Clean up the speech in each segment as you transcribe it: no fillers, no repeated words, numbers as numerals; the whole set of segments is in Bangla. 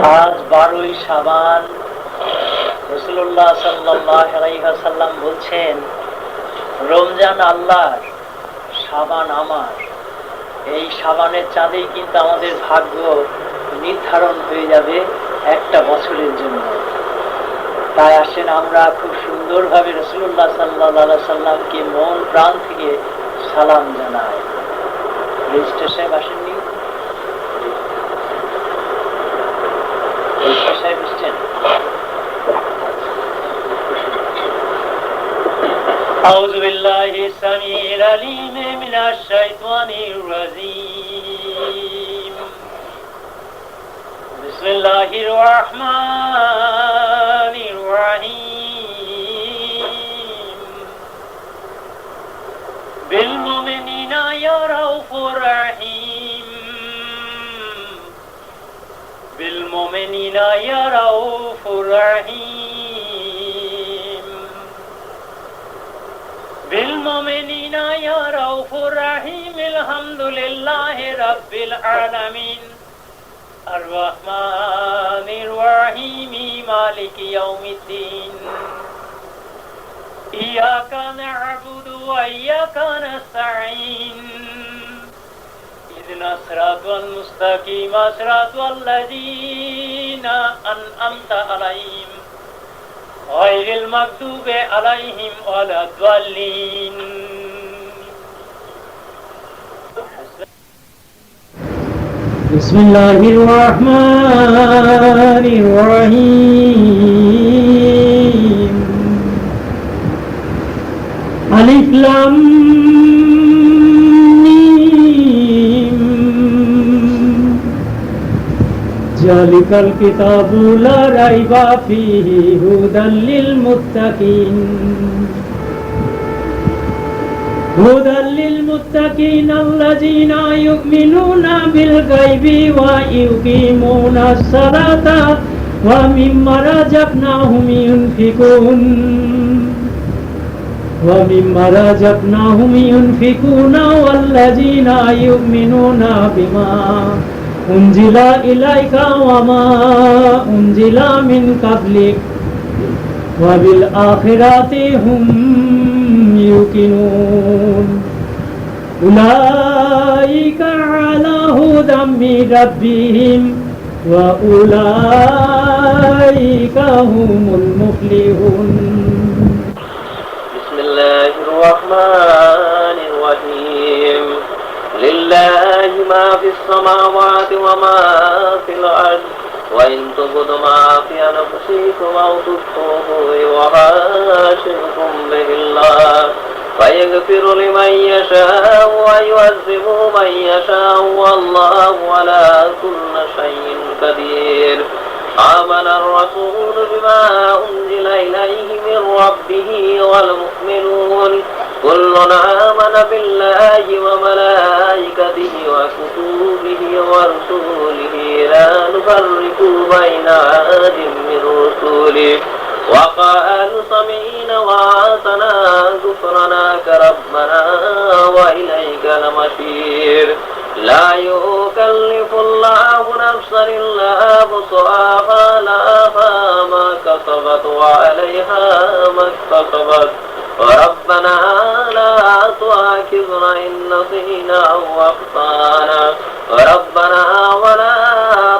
আজ 12ই শাবান। রাসূলুল্লাহ সাল্লাল্লাহু আলাইহি ওয়াসাল্লাম বলছেন, রমজান আল্লাহর, শাবান আমার। এই শাবানের চাঁদেই কিন্তু আমাদের ভাগ্য নির্ধারণ হয়ে যাবে একটা বছরের জন্য। তাই আসেন আমরা খুব সুন্দরভাবে রাসূলুল্লাহ সাল্লাল্লাহু আলাইহি ওয়াসাল্লামকে মন প্রাণ থেকে সালাম জানাই। রেজিস্ট্রার সাহেব আসেননি? রেজিস্ট্রার সাহেব এসছেন? أعوذ بالله السميع العليم من الشيطان الرجيم. بسم الله الرحمن الرحيم. بالمؤمنين رؤوف رحيم. بالمؤمنين رؤوف رحيم. بالمؤمنين رؤوف رحيم. الحمد لله رب العالمين الرحمن الرحيم مالك يوم الدين. إياك نعبد وإياك نستعين. اهدنا الصراط المستقيم صراط الذين أنعمت عليهم غير المغضوب عليهم ولا الضالين. بسم الله الرحمن الرحيم. ألف لام ميم. ذلك الكتاب لا ريب فيه هدى للمتقين. هدى للمتقين الذين يؤمنون بالغيب ويقيمون الصلاة ومما رزقناهم ينفقون. ومما رزقناهم ينفقون والذين يؤمنون بما أنزل إليك وما أنزل من قبلك وبالآخرة هم يوقنون. أولئك على هدى من ربهم وأولئك هم المفلحون. بسم الله الرحمن الرحيم. لله ما في السماوات وما في الأرض وإن تبدوا ما في أنفسكم أو تخفوه يحاسبكم به الله فيغفر لمن يشاء ويعذب من يشاء والله على كل شيء قدير. آمن الرسول بما أنزل إليه من ربه والمؤمنون كل آمن بالله وملائكته وكتبه ورسوله لا نفرق بين أحد من رسله وقالوا سمعنا وأطعنا غفرانك ربنا وإليك المصير. لا يكلف الله نفسا إلا وسعها لها ما كسبت وعليها ما اكتسبت ربنا لا تؤاخذنا إن نسينا أو أخطأنا ربنا ولا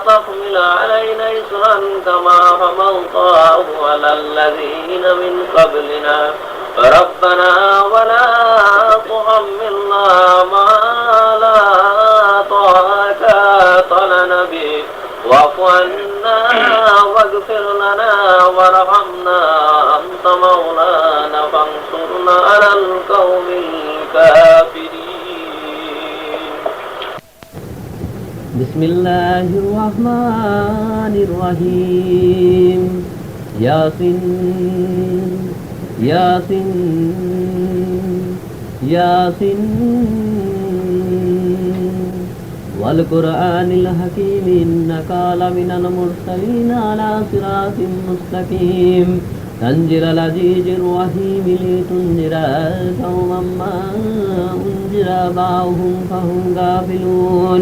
تحمل علينا إصرا كما حملته على الذين من قبلنا ربنا ولا تحملنا ما لا طاقة لنا به واعف عنا واغفر لنا وارحمنا أنت مولانا فانصرنا على القوم الكافرين. بسم الله الرحمن الرحيم. ياسين ياسين ياسين والقرآن الحكيم إنك لمن المرسلين على صراط مستقيم. تنزيل العزيز الرحيم لتنذر قوما ما أنذر آباؤهم فهم غافلون.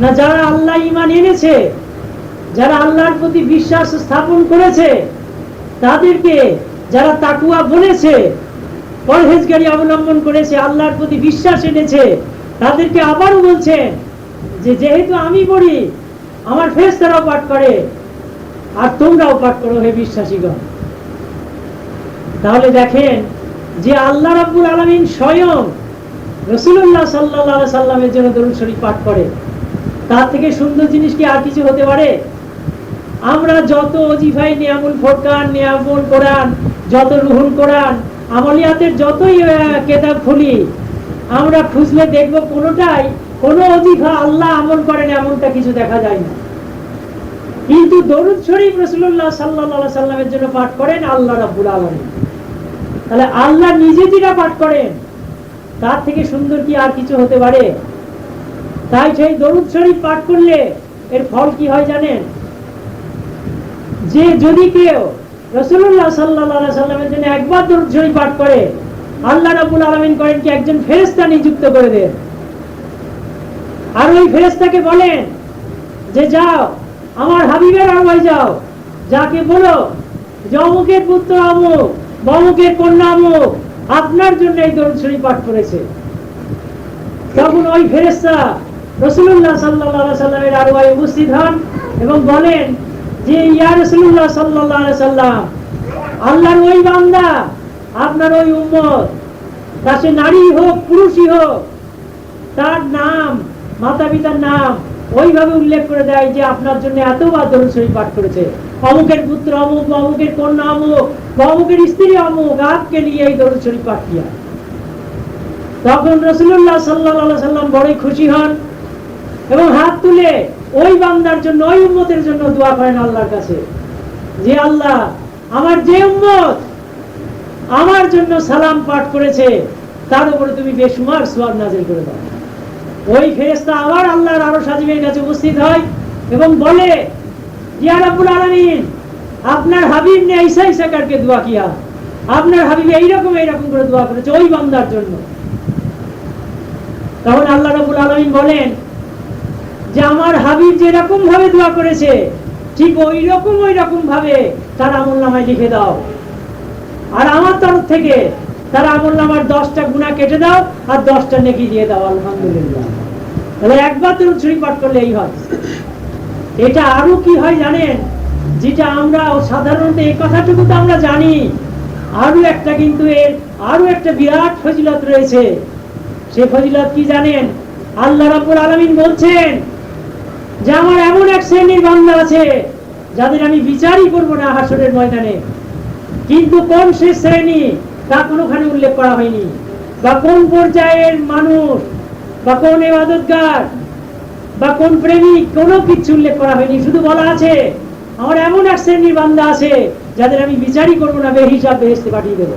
না যারা আল্লাহ ঈমান এনেছে, যারা আল্লাহর প্রতি বিশ্বাস স্থাপন করেছে, তাদেরকে যারা তাকওয়া বলেছে, পরহেজগারি অবলম্বন করেছে, আল্লাহর প্রতি বিশ্বাস এনেছে, তাদেরকে আবারও বলছেন যে যেহেতু আমি পড়ি, আমার ফেরেশতারাও পাঠ করে, আর তোমরাও পাঠ করো হে বিশ্বাসীগণ। তাহলে দেখেন যে আল্লাহ রাব্বুল আলামিন স্বয়ং রাসূলুল্লাহ সাল্লাল্লাহু আলাইহি সাল্লামের জন্য দরুদ শরীফ পাঠ করে, তার থেকে সুন্দর জিনিস কি আর কিছু হতে পারে? আমরা যত ওজিফাই, নিয়ামুল ফুরকান, নিয়ামুল কোরআন, যত রুহুল কোরআন, আমলিয়াতের যতই কিতাব খুলি, আমরা খুঁজলে দেখব কোনোটাই কোনো ওজিফা আল্লাহ আমল করেন এমনটা কিছু দেখা যায় না। কিন্তু দরুদ শরীফ রাসূলুল্লাহ সাল্লাল্লাহু আলাইহি সাল্লামের জন্য পাঠ করেন আল্লাহ রাব্বুল আলামিন। তাহলে আল্লাহ নিজে যেটা পাঠ করেন, তার থেকে সুন্দর কি আর কিছু হতে পারে? তাই সেই দরুদ শরীফ পাঠ করলে এর ফল কি হয় জানেন? যে যদি কেউ রাসূলুল্লাহ সাল্লাল্লাহু আলাইহি সাল্লামের জন্য একবার দরুদ শরীফ পাঠ করে, আল্লাহ রাব্বুল আলামিন করেন কি একজন ফেরেশতা নিযুক্ত করে দেন, আর ওই ফেরেশতাকে বলেন যে যাও আমার হাবিবের আরওয়ায় যাও, যাকে বলো যে অমুকের পুত্র অমুক, অমুকের কন্যা অমুক আপনার জন্য এই দরুদ শরীফ পাঠ করেছে। তখন ওই ফেরেশতা রাসূলুল্লাহ সাল্লাল্লাহু আলাইহি সাল্লামের আরওয়ায় উপস্থিত হন এবং বলেন যে ইয়া রাসূলুল্লাহ সাল্লাল্লাহু আলাইহি সাল্লাম, আল্লাহর ওই বান্দা, আপনার ওই উম্মত, তা সে নারী হোক পুরুষই হোক, তার নাম, মাতা পিতার নাম ওইভাবে উল্লেখ করে দেয় যে আপনার জন্য এতবার দরুদ শরীফ পাঠ করেছে, অমুকের পুত্র অমুক, অমুকের কন্যা অমুক, অমুকের স্ত্রী অমুক, আপকে নিয়ে এই দরুদ শরীফ পাঠ কিয়া। তখন রাসূলুল্লাহ সাল্লাল্লাহু আলাইহি সাল্লাম বড়ই খুশি হন এবং হাত তুলে ওই বান্দার জন্য, ওই উম্মতের জন্য দোয়া করেন আল্লাহর কাছে যে আল্লাহ, আমার যে উম্মত আমার জন্য সালাম পাঠ করেছে তার উপরে তুমি বেশুমার সওয়াব নাযিল করে দাও। ওই ফেরেশতা আবার আল্লাহর আরশ আজিমের কাছে উপস্থিত হয় এবং বলে ইয়া রাব্বুল আলামিন, আপনার হাবিব নে ঈসা ঈসা করকে দোয়া কিয়া, আপনার হাবিব এইরকম এইরকম করে দোয়া করেছে ওই বান্দার জন্য। তখন আল্লাহ রাব্বুল আলামিন বলেন যে আমার হাবিব যেরকম ভাবে দোয়া করেছে ঠিক ওই রকম ভাবে তার আমলনামায় লিখে দাও, আর আমার তরফ থেকে তার আমলনামার 10টা গুনাহ কেটে দাও আর 10টা নেকি দিয়ে দাও। আলহামদুলিল্লাহ। তাহলে একবার দরুদ শরীফ পাঠ করলে এই হয়। এটা আরো কি হয় জানেন? যেটা আমরা সাধারণত এই কথাটুকু তো আমরা জানি, আরো একটা কিন্তু এর আরো একটা বিরাট ফজিলত রয়েছে। সেই ফজিলত কি জানেন? আল্লাহ রাব্বুল আলামিন বলছেন যে আমার এমন এক শ্রেণীর বান্দা আছে যাদের আমি বিচারই করব না হাসরের ময়দানে, কিন্তু কোন সে শ্রেণী তা কোনোখানে উল্লেখ করা হয়নি, বা কোন পর্যায়ের মানুষ, বা কোন ইবাদতগার, বা কোন প্রেমিক, কোনো কিছু উল্লেখ করা হয়নি। শুধু বলা আছে আমার এমন এক শ্রেণীর বান্দা আছে যাদের আমি বিচারই করব না, বেহিসাব বেহেশতে পাঠিয়ে দেব।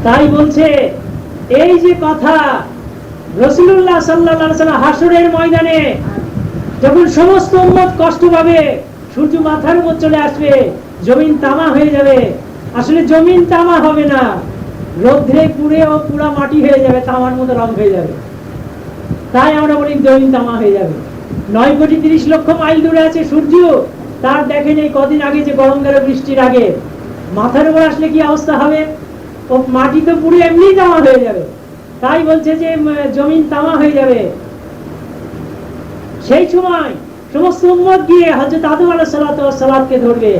তাই বলছে এই যে কথা, রাসূলুল্লাহ সাল্লাল্লাহু আলাইহি ওয়াসাল্লাম হাসরের ময়দানে যখন সমস্ত উম্মত কষ্ট পাবে, সূর্য মাথার উপর চলে আসবে, জমিন তামা হয়ে যাবে। আসলে জমিন তামা হবে না, রোদ্রে পুড়ে ও পুরা মাটি হয়ে যাবে, তামার মতো রং হয়ে যাবে। তাই আমরা বলি জমিন তামা হয়ে যাবে। 9,30,00,000 মাইল দূরে আছে সূর্য, তার দেখেন এই কদিন আগে যে গরম গেল বৃষ্টির আগে, মাথার উপর আসলে কি অবস্থা হবে? ও মাটি তো পুড়ে এমনি তামা হয়ে যাবে। তাই বলছে যে জমিন তামা হয়ে যাবে। সেই সময় সমস্ত উম্মত গিয়ে হযরত আদম আলাইহিস সালাতু ওয়াস সালামকে ধরবে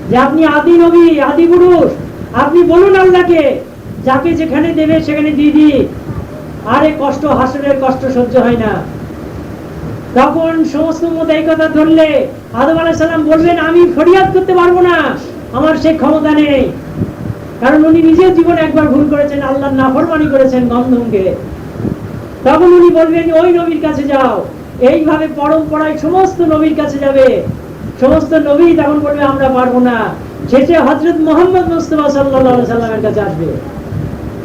যে আপনি আদি নবী, আদি পুরুষ, আপনি বলুন আল্লাহকে, যাকে যেখানে দেবে সেখানে দিয়ে দিই, আরে কষ্ট, হাসরের কষ্ট সহ্য হয় না। তখন সমস্ত উম্মত এই কথা ধরলে আদম আলাইহিস সালাম বলবেন আমি ফরিয়াদ করতে পারবো না, আমার সেই ক্ষমতা নেই, কারণ উনি নিজের জীবনে একবার ভুল করেছেন, আল্লাহর নাফরমানি করেছেন গন্ধমকে। তখন উনি বলবেন ওই নবীর কাছে যাও। এইভাবে পরম্পরায় সমস্ত নবীর কাছে যাবে, সমস্ত নবী তখন বলবে আমরা পারবো না। শেষে হযরত মুহাম্মদ মুস্তাফা সাল্লাল্লাহু আলাইহি সাল্লামের কাছে আসবে।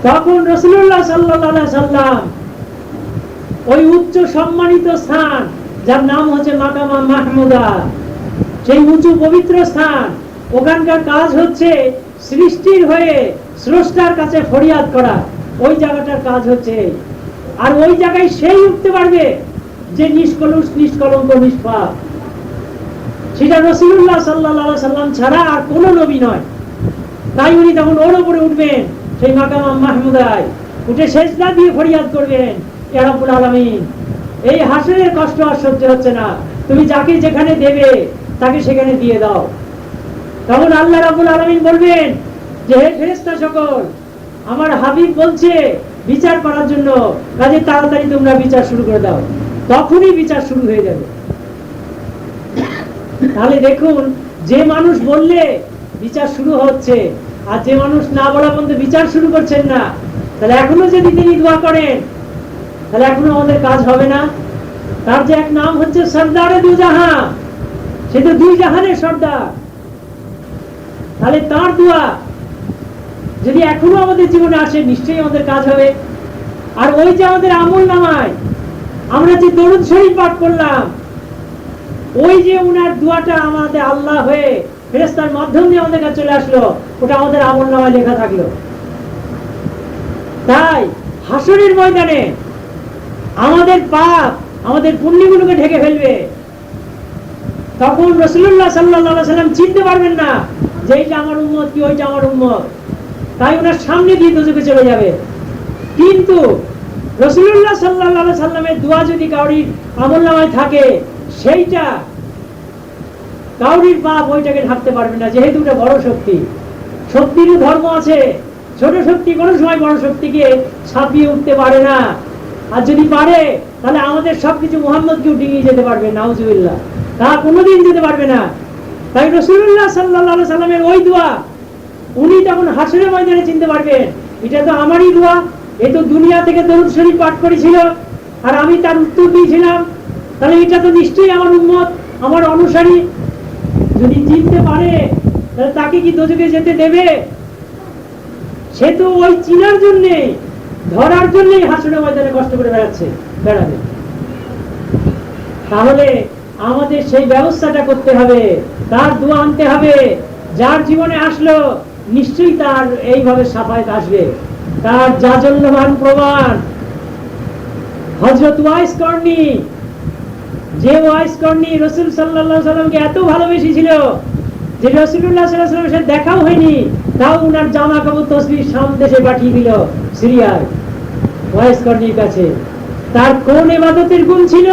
তখন রাসূলুল্লাহ সাল্লাল্লাহু আলাইহি সাল্লাম ওই উচ্চ সম্মানিত স্থান, যার নাম হচ্ছে মাকামা মাহমুদা, সেই উঁচু পবিত্র স্থান, ওখানকার কাজ হচ্ছে সৃষ্টির হয়ে স্রষ্টার কাছে ফরিয়াদ করা। ওই জায়গাটার কাজ হচ্ছে আর ওই জায়গায় সেই উঠতে পারবে যে নিষ্কলুষ, নিষ্কলঙ্ক, নিষ্পাপ। সেটা রাসূলুল্লাহ সাল্লাল্লাহু আলাইহি সাল্লাম ছাড়া আর কোনো নবী নয়। তাই উনি তখন ওর উপরে উঠবেন, সেই মাকাম মাহমুদায় উঠে সেজদা দিয়ে ফরিয়াদ করবেন, ইয়া রাব্বুল আলামিন, এই হাসরের কষ্ট আর সহ্য হচ্ছে না, তুমি যাকে যেখানে দেবে তাকে সেখানে দিয়ে দাও। তখন আল্লাহ রাব্বুল আলামিন বলবেন যে হে ফেরেশতা সকল, আমার হাবিব বলছে বিচার করার জন্য, কাজে তাড়াতাড়ি তোমরা বিচার শুরু করে দাও। তখনই বিচার শুরু হয়ে যাবে। তাহলে দেখুন, যে মানুষ বললে বিচার শুরু হচ্ছে, আর যে মানুষ না বলা পর্যন্ত বিচার শুরু করছেন না, তাহলে এখনো যদি তিনি দোয়া করেন তাহলে এখনো আমাদের কাজ হবে না। তার যে এক নাম হচ্ছে সরদারে দু জাহান, সে তো দুই জাহানের সর্দার। তাহলে তার দোয়া যদি এখনো আমাদের জীবনে আসে, নিশ্চয়ই আমাদের কাজ হবে। আর ওই যে আমাদের আমল নামায় আমরা যে দরুদ শরীফ পাঠ করলাম, ওই যে উনার দোয়াটা আমাদের আল্লাহ হয়ে ফেরেশতার মাধ্যম দিয়ে আমাদের কাছে চলে আসলো, ওটা আমাদের আমল নামায় লেখা থাকলো। তাই হাসরের ময়দানে আমাদের পাপ আমাদের পুণ্যগুলোকে ঢেকে ফেলবে। তখন রাসূলুল্লাহ সাল্লাল্লাহু আলাইহি সাল্লাম চিনতে পারবেন না যে এইটা আমার উম্মত কি ওইটা আমার উম্মত। তাই ওনার সামনে দিয়ে দোজখে চলে যাবে। কিন্তু রাসূলুল্লাহ সাল্লাল্লাহু আলাইহি সাল্লামের দোয়া যদি কাউরির আমলনামায় থাকে, সেইটা কাউরির পাপ ওইটাকে ঢাকতে পারবে না, যেহেতু এটা বড় শক্তি। শক্তিরও ধর্ম আছে, ছোট শক্তি কোনো সময় বড় শক্তিকে ছাপিয়ে উঠতে পারে না। আর যদি পারে তাহলে আমাদের সবকিছু মুহাম্মদকেও ডিঙিয়ে যেতে পারবে, নাউজুবিল্লাহ, তা কোনোদিন যেতে পারবে না। তাই রাসূলুল্লাহ সাল্লাল্লাহু আলাইহি সাল্লামের ওই দোয়া উনি তখন হাসরের ময়দানে চিনতে পারবেন, এটা তো আমারই দোয়া, এ তো দুনিয়া থেকে দরুদ শরীফ পাঠ করেছিল আর আমি তার উত্তর দিয়েছিলাম, তাহলে এটা তো নিশ্চয়ই আমার উম্মত, আমার অনুসারী। যদি চিনতে পারে তাহলে তাকে কি দোজখে যেতে দেবে? সে তো ওই চিনার জন্যে, ধরার জন্যই হাসরের ময়দানে কষ্ট করে বেড়াবে। তাহলে আমাদের সেই ব্যবস্থাটা করতে হবে, তার দোয়া আনতে হবে। যার জীবনে আসলো নিশ্চয়ই তার এইভাবে সাফায়াত আসবে। তার জাজল্যমান প্রমাণ হযরত ওয়াইস করনি, যে ওয়াইস করনি রাসূল সাল্লাল্লাহু আলাইহি সাল্লামকে এত ভালোবেসেছিল যে রাসূলুল্লাহ সাল্লাল্লাহু আলাইহি সাল্লামের সাথে দেখাও হয়নি, তাও উনার জামা কাপড় তসবিহ শাম দেশে পাঠিয়ে দিল, সিরিয়ায় ওয়াইস করনির কাছে। তার কোন ইবাদতের গুণ ছিল?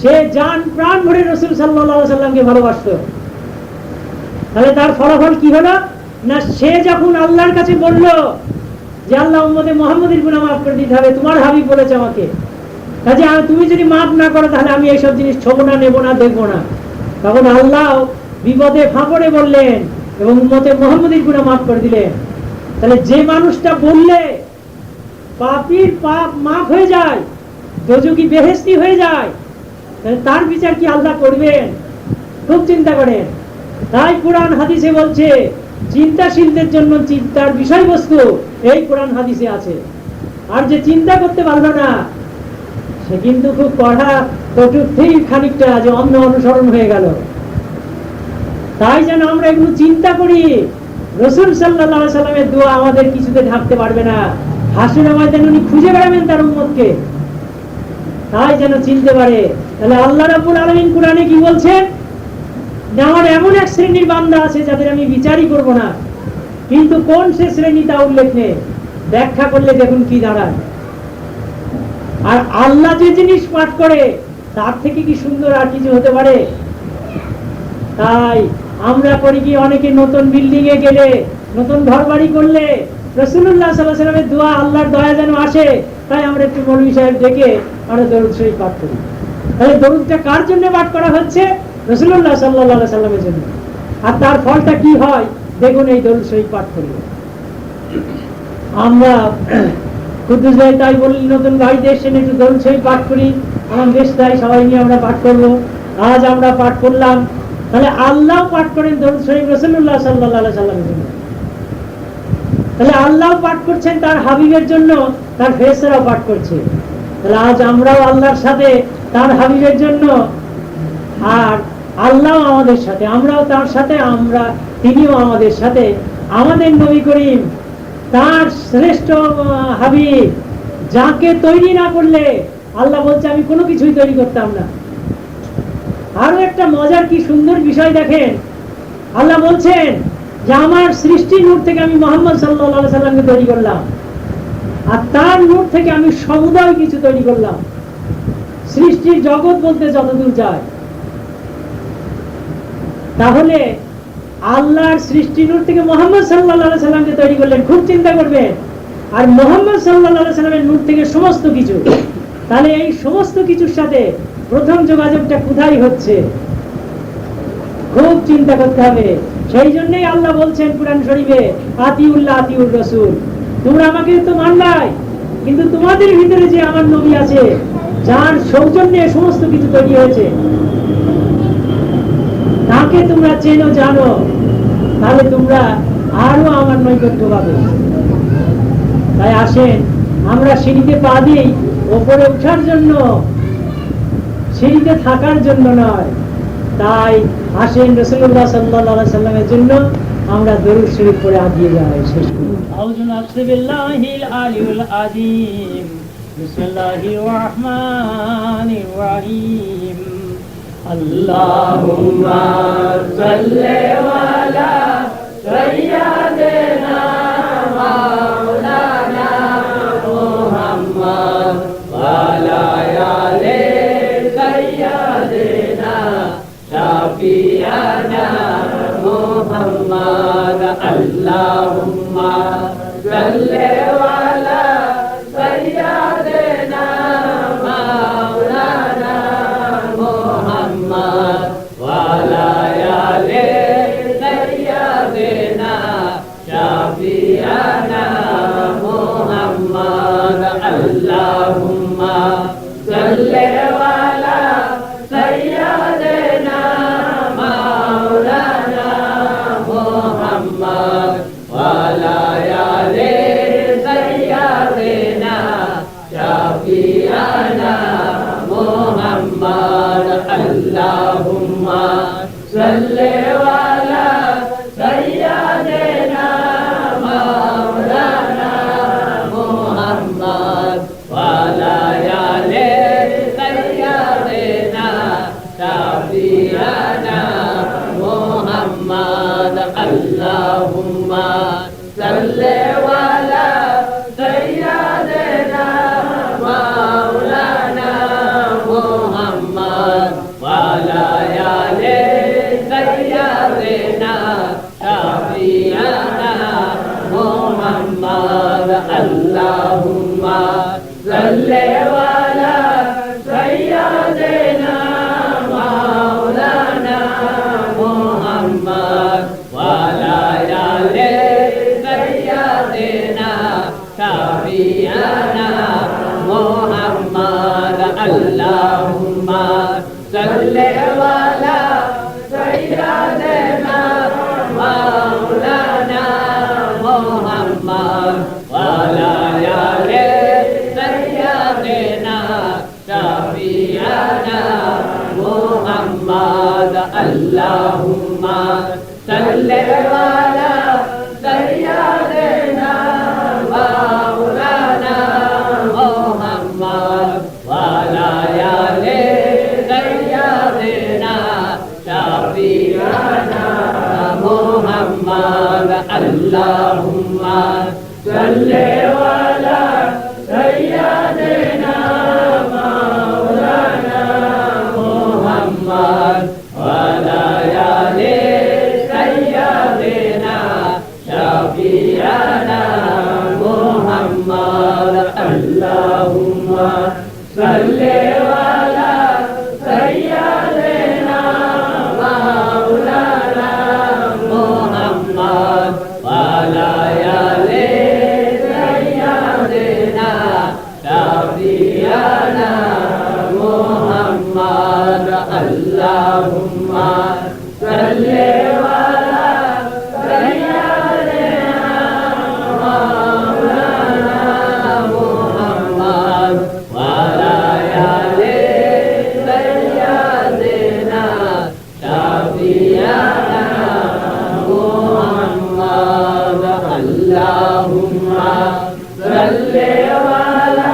সে জান প্রাণ ভরে রাসূল সাল্লাল্লাহু আলাইহি সাল্লামকে ভালোবাসতো। তাহলে তার ফলাফল কি হলো? না, সে যখন আল্লাহর কাছে বলল যে আল্লাহ উম্মতে মুহাম্মদের গুনাহ মাফ করে দিতে হবে, তোমার হাবিব বলেছে আমাকে, কাজে তুমি যদি মাফ না করো তাহলে আমি এইসব জিনিস ছোবো না, নেবো না, দেখবো না। তখন আল্লাহ বিপদে ফাঁপড়ে বললেন এবং উম্মতে মুহাম্মদের গুনাহ মাফ করে দিলেন। তাহলে যে মানুষটা বললে পাপীর পাপ মাফ হয়ে যায়, দোজখী বেহেশতি হয়ে যায়, তাহলে তার বিচার কি আল্লাহ করবেন? খুব চিন্তা করেন। তাই কোরআন হাদিসে বলছে চিন্তাশীলদের জন্য চিন্তার বিষয়বস্তু এই কোরআন হাদিসে আছে। আর যে চিন্তা করতে পারলো না সে কিন্তু খুব কড়া কটূক্তি খানিকটা যে অন্য অনুসরণ হয়ে গেল। তাই যেন আমরা এগুলো চিন্তা করি। রাসূল সাল্লাল্লাহু আলাইহি সাল্লামের দোয়া আমাদের কিছুতে ঢাকতে পারবে না। হাসরের ময়দানে উনি খুঁজে বেড়াবেন তার উম্মতকে, তাই যেন চিনতে পারে। তাহলে আল্লাহ রাব্বুল আলামিন কোরআনে কি বলছেন? আমার এমন এক শ্রেণীর বান্দা আছে যাদের আমি বিচারই করব না, কিন্তু কোন সে শ্রেণী তা উল্লেখ নেই। ব্যাখ্যা করলে দেখুন কি দাঁড়ায়। আর আল্লাহ যে জিনিস পাঠ করে তার থেকে কি সুন্দর আর কিছু হতে পারে? তাই আমরা করি কি, অনেকে নতুন বিল্ডিং এ গেলে, নতুন ঘর বাড়ি করলে রাসূলুল্লাহ সাল্লাল্লাহু আলাইহি ওয়াসাল্লামের দোয়া, আল্লাহর দয়া যেন আসে, তাই আমরা একটু মৌলভী সাহেব ডেকে আমরা দরুদ শরীফ পাঠ করি। তাহলে দরুদটা কার জন্য পাঠ করা হচ্ছে? রাসূলুল্লাহ সাল্লাল্লাহু আলাইহি ওয়াসাল্লামের জন্য। আর তার ফলটা কি হয় দেখুন, এই দরুদ শরীফ পাঠ করলে। আমরা কুদ্দুস ভাই তাই বললেন নতুন বাড়িতে এসে একটু দরুদ শরীফ পাঠ করি, আমার বেশ তাই সবাই নিয়ে আমরা পাঠ করবো। আজ আমরা পাঠ করলাম, তাহলে আল্লাহ পাঠ করেন দরুদ শরীফ রাসূলুল্লাহ সাল্লাল্লাহু আলাইহি ওয়াসাল্লামের জন্য। তাহলে আল্লাহ পাঠ করছেন তার হাবিবের জন্য, তার ফেরেশতারাও পাঠ করছে। তাহলে আজ আমরাও আল্লাহর সাথে তার হাবিবের জন্য, আর আল্লাহ আমাদের সাথে, আমরাও তার সাথে, তিনিও আমাদের সাথে। আমাদের নবী করিম তার শ্রেষ্ঠ হাবিব যাকে তৈরি না করলে আল্লাহ বলছে আমি কোনো কিছুই তৈরি করতাম না। আরো একটা মজার কি সুন্দর বিষয় দেখেন, আল্লাহ বলছেন যে আমার সৃষ্টি নূর থেকে আমি মুহাম্মদ সাল্লাল্লাহু আলাইহি সাল্লামকে তৈরি করলাম, আর তার নূর থেকে আমি সমুদয় কিছু তৈরি করলাম। সৃষ্টির জগৎ বলতে যতদূর যায়, তাহলে আল্লাহর সৃষ্টি নূর থেকে মুহাম্মদ সাল্লাল্লাহু আলাইহি সাল্লামকে তৈরি করলেন, খুব চিন্তা করবেন। আর মুহাম্মদ সাল্লাল্লাহু আলাইহি সাল্লামের নূর থেকে সমস্ত কিছু, তাহলে এই সমস্ত কিছুর সাথে প্রথম যোগাযোগটা কোথায় হচ্ছে, খুব চিন্তা করতে হবে। সেই জন্যই আল্লাহ বলছেন কুরআন শরীফে, আতিউল্লাহ আতিউর রাসূল, তোমরা আমাকে তো মানলাই, কিন্তু তোমাদের ভিতরে যে আমার নবী আছে, যার সৌজন্যে সমস্ত কিছু তৈরি হয়েছে, তাকে তোমরা চেনো জানো, তাহলে তোমরা আরো আমার নৈকট্য পাবে। তাই আসেন আমরা সিঁড়িতে পা দিই ওপরে ওঠার জন্য, সিঁড়িতে থাকার জন্য নয়। তাই আসেন রাসূলুল্লাহ সাল্লাল্লাহু আলাইহি সাল্লামের জন্য আমরা দরুদ শরীফ পড়ে আগিয়ে যাই, শেষ করি। আউযু বিল্লাহিল আলিয়্যিল আযীম, বিসমিল্লাহির রাহমানির রাহিম। আল্লাহুম্মা সাল্লি আলা সাইয়্যিদিনা মাওলানা মুহাম্মদ ওয়া আলা আলি সাইয়্যিদিনা শাফিয়ানা মুহাম্মদ। আল্লাহুম্মা সাল্লি আলা সাইয়্যিদিনা মাওলানা মুহাম্মদ ওয়া আলা আলি সাইয়্যিদিনা শাফিয়ানা মুহাম্মদ। আল্লাহুম্মা সাল্লি আলা সাইয়্যিদিনা মাওলানা মুহাম্মদ ওয়া আলা আলি সাইয়্যিদিনা শাফিয়ানা মুহাম্মদ। আল্লাহুম্মা সাল্লি আলা সাইয়্যিদিনা মাওলানা মুহাম্মদ ওয়া আলা আলি সাইয়্যিদিনা শাফিয়ানা মুহাম্মদ। আল্লাহুম্মা সাল্লি আলা সাইয়্যিদিনা মাওলানা মুহাম্মদ ওয়া আলা আলি সাইয়্যিদিনা শাফিয়ানা মুহাম্মদ। আল্লাহুম্মা সাল্লি আলা সাইয়্যিদিনা মাওলানা মুহাম্মদ ওয়া আলা আলি সাইয়্যিদিনা শাফিয়ানা মুহাম্মদ। আল্লাহুম্মা সাল্লি আলা সাইয়্যিদিনা মাওলানা মুহাম্মদ ওয়া আলা আলি সাইয়্যিদিনা শাফিয়ানা মুহাম্মদ। আল্লাহুম্মা সাল্লি আলা সাইয়্যিদিনা মাওলানা মুহাম্মদ ওয়া আলা আলি সাইয়্যিদিনা শাফিয়ানা মুহাম্মদ। আল্লাহুম্মা সাল্লি আলা সাইয়্যিদিনা মাওলানা মুহাম্মদ ওয়া আলা আলি সাইয়্যিদিনা শাফিয়ানা মুহাম্মদ। আল্লাহুম্মা সাল্লি আলা সাইয়্যিদিনা মাওলানা মুহাম্মদ ওয়া আলা আলি সাইয়্যিদিনা শাফিয়ানা মুহাম্মদ। আল্লাহুম্মা সাল্লি আলা সাইয়্যিদিনা মাওলানা মুহাম্মদ ওয়া আলা আলি সাইয়্যিদিনা শাফিয়ানা মুহাম্মদ। আল্লাহুম্মা সাল্লি আলা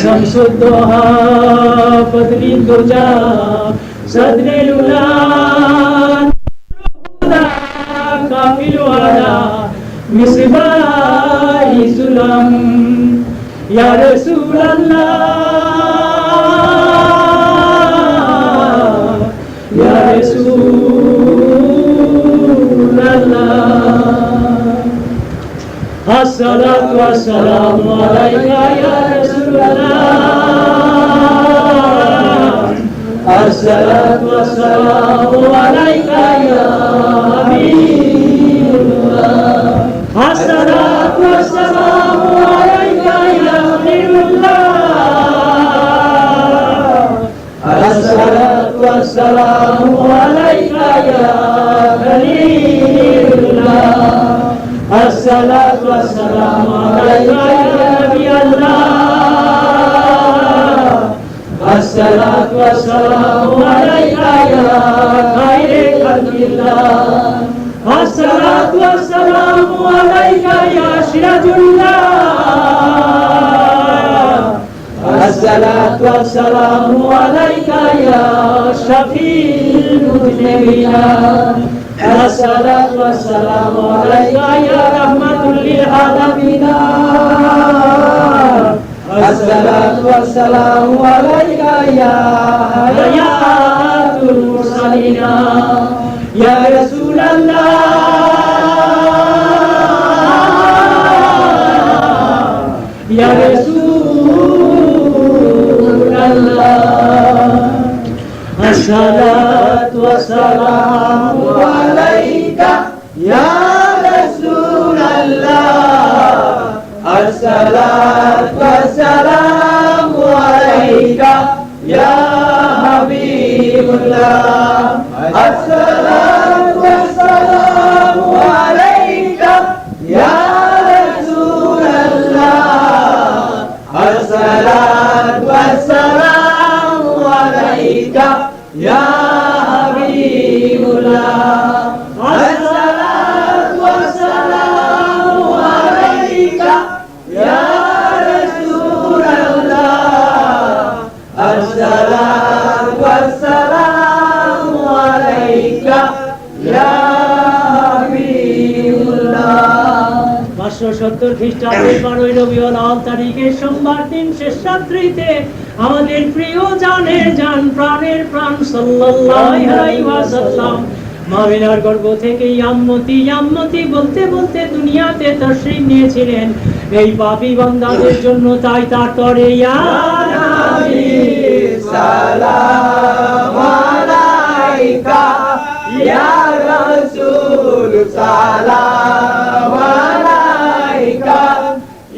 শামসুদ্দোহা ফজলি দুজা সদরিল উলা কাফিল ওয়ালা মিসবাহ সুলাম ইয়া রাসূলুল্লাহ ইয়া রাসূলুল্লাহ আসসালাতু ওয়াসসালামু আলাইকা ইয়া রাসূলুল্লাহ আসসালাতু ওয়াসসালামু আলাইকা ইয়া হাবিবাল্লাহ আসসালাতু ওয়াসসালামু আলাইকা ইয়া হাবিবাল্লাহ আসসালাতু ওয়াসসালামু আলাইকা ইয়া খলিলুল্লাহ আসসালাতু ওয়াসসালামু আলাইকা ইয়া নবিয়াল্লাহ আসসালাতু ওয়াসসালামু আলাইকা ইয়া খায়রে খালকিল্লাহ আসসালাতু ওয়াসসালামু আলাইকা ইয়া সিরাজুল্লাহ আসসালাতু ওয়াসসালামু আলাইকা ইয়া শাফিউল মুজনিবিনা আসসালাতু ওয়াসসালামু আলাইকা ইয়া রাহমাতুল লিল আলামিন আসসালাতু ওয়াসসালামু আলাইকা ইয়া হায়াতুল মুরসালিন ইয়া রাসূলুল্লাহ ইয়া রাসূলুল্লাহ আসসালাতু ওয়াসসালামু আলাইকা ইয়া রাসূলুল্লাহ আসসালাতু ওয়াসসালামু আলাইকা ইয়া হাবিবাল্লাহ আসসালাতু ওয়াসসালামু আলাইকা ইয়া রাসূলুল্লাহ আসসালাতু ওয়াসসালামু আলাইকা ইয়া হাবিবাল্লাহ আসসালাতু ওয়াসসালামু আলাইকা ইয়া রাসূলুল্লাহ আসসালাতু ওয়াসসালামু আলাইকা ইয়া হাবিবাল্লাহ 570 খ্রিস্টাব্দের 12 রবিউল আউয়াল তারিখে সোমবার দিন শেষ রাত্রিতে আমাদের প্রিয় জানের জান প্রাণের প্রাণ সাল্লাল্লাহু আলাইহি ওয়াসাল্লাম মামিনার গর্ভ থেকে ইয়াম্মতি ইয়াম্মতি বলতে বলতে দুনিয়াতে তাশরীফ নিয়েছিলেন এই পাপী বান্দাদের জন্য। তাই তার তরে ইয়া নবী সালাম আলাইকা ইয়া রাসূল সালাম আলাইকা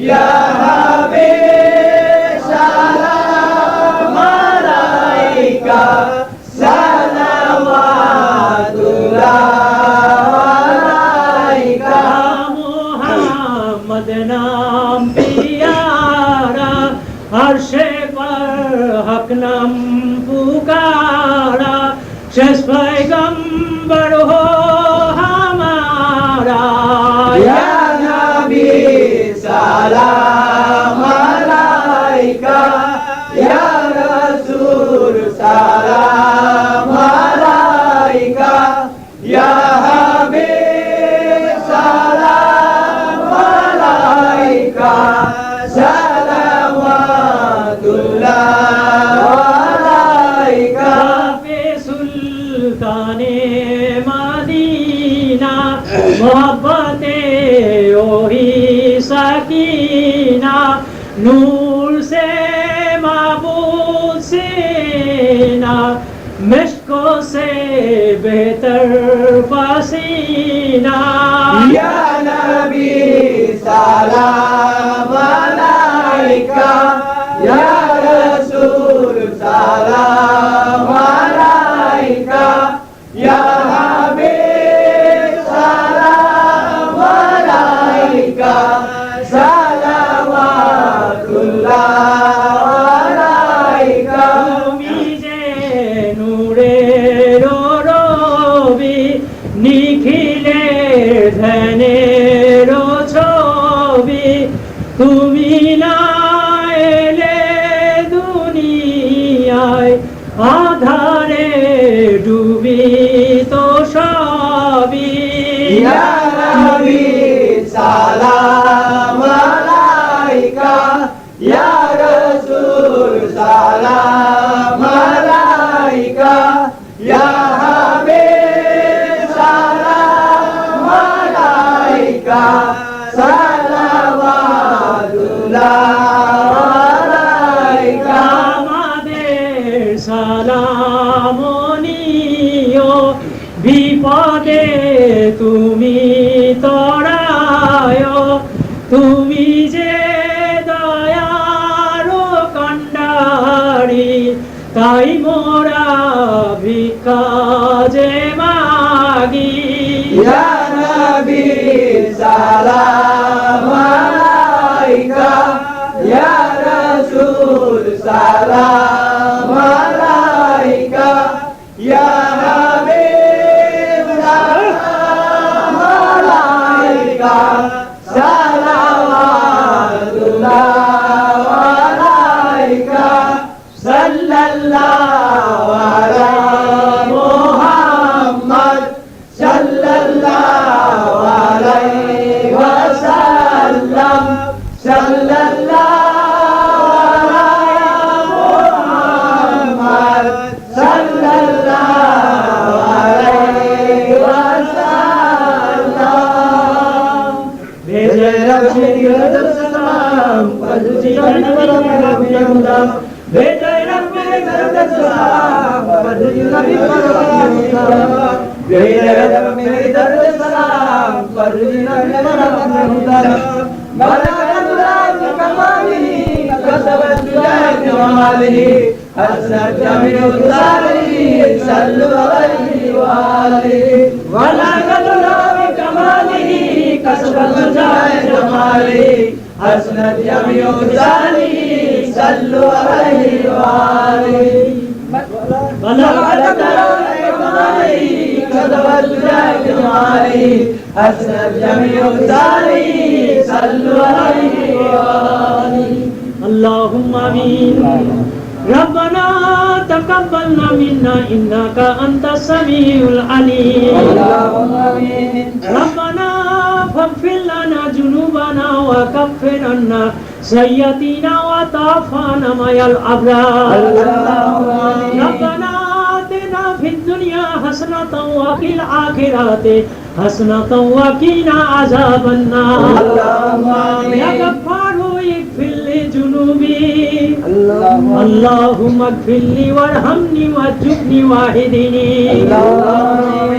ইয়া হাবিব সালাম আলাইকা সালাওয়াতুল্লাহ আলাইকা মুহাম্মদ নাম পিয়ারা আরশে पर हक नाम पुकारा शेष पैगंबर हो हमारा या नबी सलाम अलैका या रसूल सलाम अलैका या हबीब सलाम अलैका मोहब्बते ओही सकीना नूर से माबूद से ना मिश्को से बेहतर पसीना या नबी सलाम अलैका या रसूल सलाम अलैका या তুমি না এলে আধারে ডুবিত সবই ইয়া নবী সালাম আলাইকা ইয়া রাসূল সালাম আলাইকা ইয়া হাবিব সালাম আলাইকা সালাওয়াতুল্লাহ আলাইকা আমাদের সালাম নিও বিপদে তুমি তরায় তুমি যে দয়ার কান্ডারি তাই মোরা ভিক্ষা যে মাগি ইয়া নবী সালাম আলাইকা ইয়া রাসূল সালাম আলাইকা ইয়া হাবিব সালাম আলাইকা সালাওয়াতুল্লাহ আলাইকা সাল্লাল্লাহু আলা মুহাম্মদ সাল্লাল্লাহু আলাইহি ওয়াসাল্লাম সাল্লাল্লাহু আলা মুহাম্মদ সাল্লাল্লাহু আলাইহি ওয়াসাল্লাম ভেজে রাখে সালাম ফজলি নবী রহমতুল্লাহ ভেজে রাখে সালাম ফজলি নবী রহমতুল্লাহ ভেজে রাখে সালাম ফজলি নবী রহমতুল্লাহ বারাকাতুল্লাহ কামালিহি কাসাবাতুল্লাহ জামালিহি হাসান জামিউল সালিহি সাল্লু আলাইহি ওয়া আলিহি বারাকাতুল্লাহ কামালিহি কাসাবাতুল্লাহ জামালিহি হাসান জামিউল সালিহি সাল্লু আলাইহি ওয়া আলিহি বারাকাতুল্লাহ কামালিহি কাসাবাতুল্লাহ জামালিহি হাসান জামিউল সালিহি সাল্লু আলাইহি ওয়া আলিহি اللهم آمين ربنا تقبل منا إنك أنت السميع العليم اللهم آمين ربنا فاغفر لنا ذنوبنا وكفر عنا سيئاتنا وتوفنا مع الأبرار اللهم آمين ربنا آتنا في الدنيا حسنة وفي الآخرة حسنة وقنا عذاب النار اللهم آمين يا غفار اغفر لي ذنوبي اللهم اللهم اغفر لي وارحمني واجبني واهدني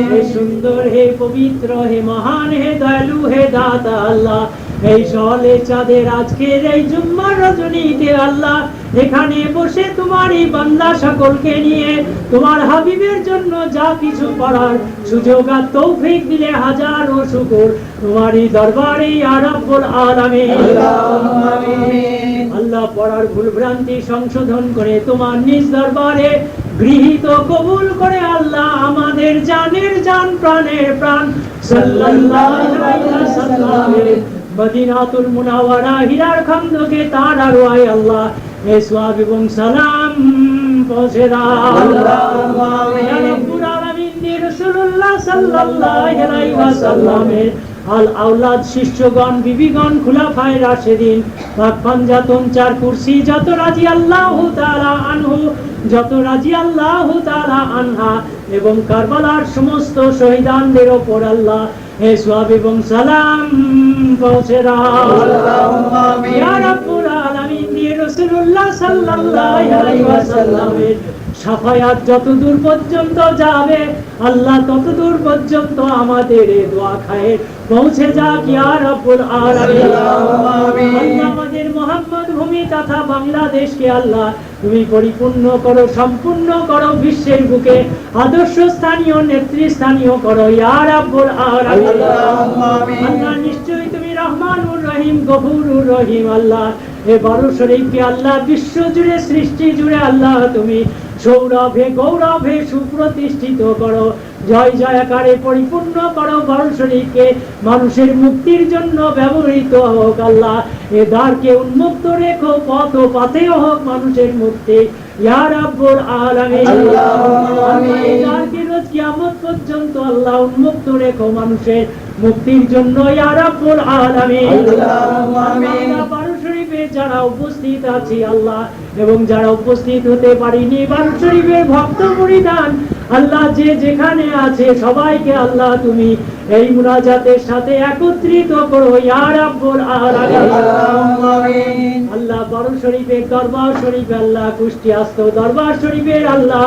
হে সুন্দর হে পবিত্র হে মহান হে দয়ালু হে দাতা আল্লাহ এই সলে চাঁদের আজকের এই জুম্মার রজনীতে আল্লাহ এখানে বসে তোমারই বান্দা সকলকে নিয়ে তোমার হাবিবের জন্য যা কিছু করার সুযোগ আর তৌফিক দিলে হাজারো শুকর তোমারই দরবারে ইয়া রাব্বুল আলামিন اللهم آمين আল্লাহ পড়ার ভুল ভ্রান্তি সংশোধন করে তোমার নিজ দরবারে গৃহীত কবুল করে আল্লাহ আমাদের জানের জান প্রাণের প্রাণ সাল্লাল্লাহু আলাইহি ওয়াসাল্লাম মদিনাতুল মুনাওয়ারা হীরার খন্দকে তার আরওয়ায় আল্লাহ এ সওয়াব এবং সালাম পৌঁছে দাও اللهم آمين ইয়া রাব্বুল আলামিন রাসূলুল্লাহ সাল্লাল্লাহু আলাইহি ওয়াসাল্লামের আল আওলাদ শিষ্যগণ বিবিগণ খুলাফায়ে রাশিদিন পাক পাঞ্জাতন চার কুরসি যত রাজি আল্লাহু তাআলা আনহু যত রাজি আল্লাহু তাআলা আনহা এবং কারবালার সমস্ত শহীদানদের উপর আল্লাহ হে সওয়াব এবং সালাম পৌঁছে দাও اللهم آمين ইয়া রাব্বুল আলামিন রাসূলুল্লাহ সাল্লাল্লাহু আলাইহি ওয়াসাল্লামের শাফায়াত যতদূর পর্যন্ত যাবে আল্লাহ ততদূর পর্যন্ত আমাদের এই দোয়া খায়ে পৌঁছে যাক ইয়া রাব্বুল আলামিন اللهم آمين আল্লাহ আমাদের মুহাম্মদ ভূমি তথা বাংলাদেশকে আল্লাহ তুমি পরিপূর্ণ করো সম্পূর্ণ করো বিশ্বের বুকে আদর্শ স্থানীয় নেতৃস্থানীয় করো ইয়া রাব্বুল আলামিন اللهم آمين আল্লাহ নিশ্চয়ই তুমি রহমানুর রহিম গফুরুর রহিম আল্লাহ এ বারো শরীফকে আল্লাহ বিশ্ব জুড়ে সৃষ্টি জুড়ে আল্লাহ তুমি সৌরভে গৌরভে সুপ্রতিষ্ঠিত করো জয় জয়কারে পরিপূর্ণ করো বারো শরীফকে মানুষের মুক্তির জন্য ব্যবহৃত হোক আল্লাহ এ দ্বারকে উন্মুক্ত রেখো পথ ও পাতেও হোক মানুষের মুক্তি ইয়া রাব্বুল আলামিন। আল্লাহুম্মা আমিন। এই দ্বারকে রোজ কিয়ামত পর্যন্ত আল্লাহ উন্মুক্ত রেখো মানুষের মুক্তির জন্য ইয়া রাব্বুল আলামিন। আল্লাহুম্মা আমিন। বারো শরীফে যারা উপস্থিত আছি আল্লাহ, এবং যারা উপস্থিত হতে পারিনি বারো শরীফের ভক্ত মুরিদান আল্লাহ, যে যেখানে আছে সবাইকে আল্লাহ তুমি এই মুনাজাতের সাথে একত্রিত করো ইয়া রাব্বুল আলামিন। আল্লাহুম্মা আমিন। আল্লাহ বারো শরীফের দরবার শরীফ আল্লাহ, কুষ্টিয়াস্ত দরবার শরীফের আল্লাহ,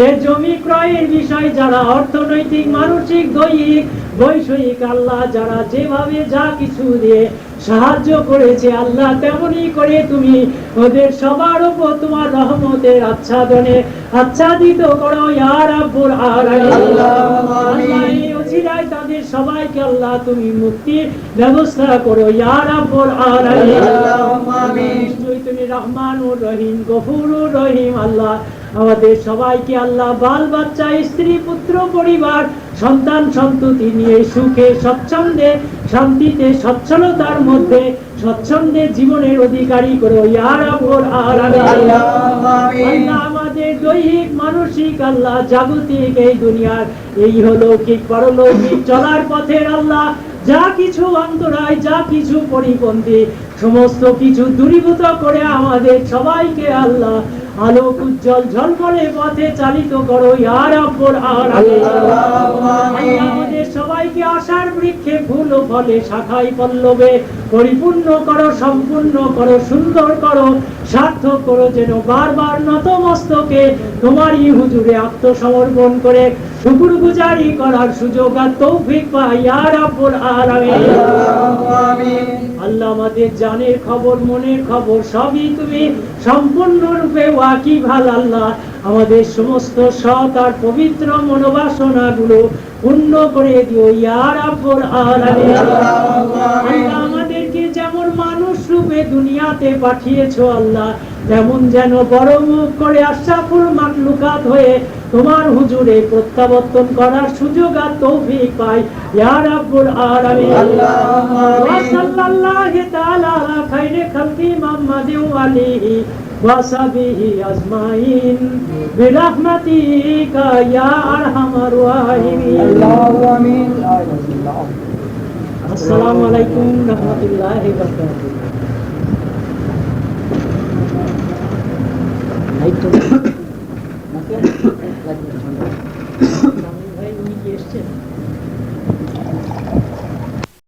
এর জমি ক্রয়ের বিষয় যারা অর্থনৈতিক, মানসিক, দৈহিক, বৈষয়িক আল্লাহ, যারা যেভাবে যা কিছু দিয়ে সাহায্য করেছে আল্লাহ, তেমনি করে তুমি ওদের সবার উপর তোমার রহমতের আচ্ছাদনে আচ্ছাদিত করো ইয়া রাব্বুল আলামিন। আল্লাহুম্মা আমিন। আল্লাহ, এই ওসিলায় তাদের সবাইকে আল্লাহ তুমি মুক্তির ব্যবস্থা করো ইয়া রাব্বুল আলামিন। আল্লাহুম্মা আমিন। নিশ্চয়ই তুমি রহমানুর রহিম, গফুরুর রহিম আল্লাহ, আমাদের সবাইকে আল্লাহ বাল বাচ্চা, স্ত্রী, পুত্র, পরিবার, সন্তান সন্ততি নিয়ে সুখে স্বচ্ছন্দে শান্তিতে সচ্ছলতার মধ্যে স্বচ্ছন্দে জীবনের অধিকারী করো ইয়া রাব্বুল আলামিন। আল্লাহুম্মা আমিন। আল্লাহ, আমাদের দৈহিক, মানসিক আল্লাহ, জাগতিক এই দুনিয়ার এই অলৌকিক পরলৌকিক চলার পথের আল্লাহ, যা কিছু অন্তরায়, যা কিছু পরিপন্থী, সমস্ত কিছু দূরীভূত করে আমাদের সবাইকে আল্লাহ আলোক উজ্জ্বল ঝলমলে পথে চালিত করো ইয়া রাব্বুল আলামিন। আল্লাহুম্মা আমিন। আল্লাহ, আমাদের সবাইকে আশার বৃক্ষে ফুল ও ফলে শাখায় পল্লবে পরিপূর্ণ করো, সম্পূর্ণ করো, সুন্দর করো, সার্থক করো, যেন বারবার নতমস্তকে তোমারই হুজুরে আত্মসমর্পণ করে শুকরগুজারি করার সুযোগ আর তৌফিক পাই ইয়া রাব্বুল আলামিন। আল্লাহুম্মা আমিন। আল্লাহ, আমাদের জানের খবর, মনের খবর সবই তুমি সম্পূর্ণরূপে ওয়াকিবহাল আল্লাহ, আমাদের সমস্ত সৎ আর পবিত্র মনোবাসনা গুলো পূর্ণ করে দিও ইয়া রাব্বুল আলামিন। আল্লাহুম্মা আমিন। আল্লাহ, আমাদেরকে যেমন মানুষ রূপে দুনিয়াতে পাঠিয়েছো আল্লাহ, তেমন যেন বড় মুখ করে আশরাফুল মাখলুকাত হয়ে তোমার হুজুরে প্রত্যাবর্তন করার সুযোগ আর তৌফিক পাই ইয়া রাব্বুল আলামিন। আল্লাহুম্মা আমিন। ওয়া সাল্লাল্লাহু তাআলা আলা খাইরি খালকি মুহাম্মাদিন ওয়া আলিহি ওয়া সাহবিহি আজমাইন বিরহমাতিকা ইয়া আরহামার রাহিমিন। আল্লাহুম্মা আমিন। আসসালামু আলাইকুম রাহমাতুল্লাহি ওয়া বারাকাতুহু। ভাই উনি কি এসেছেন?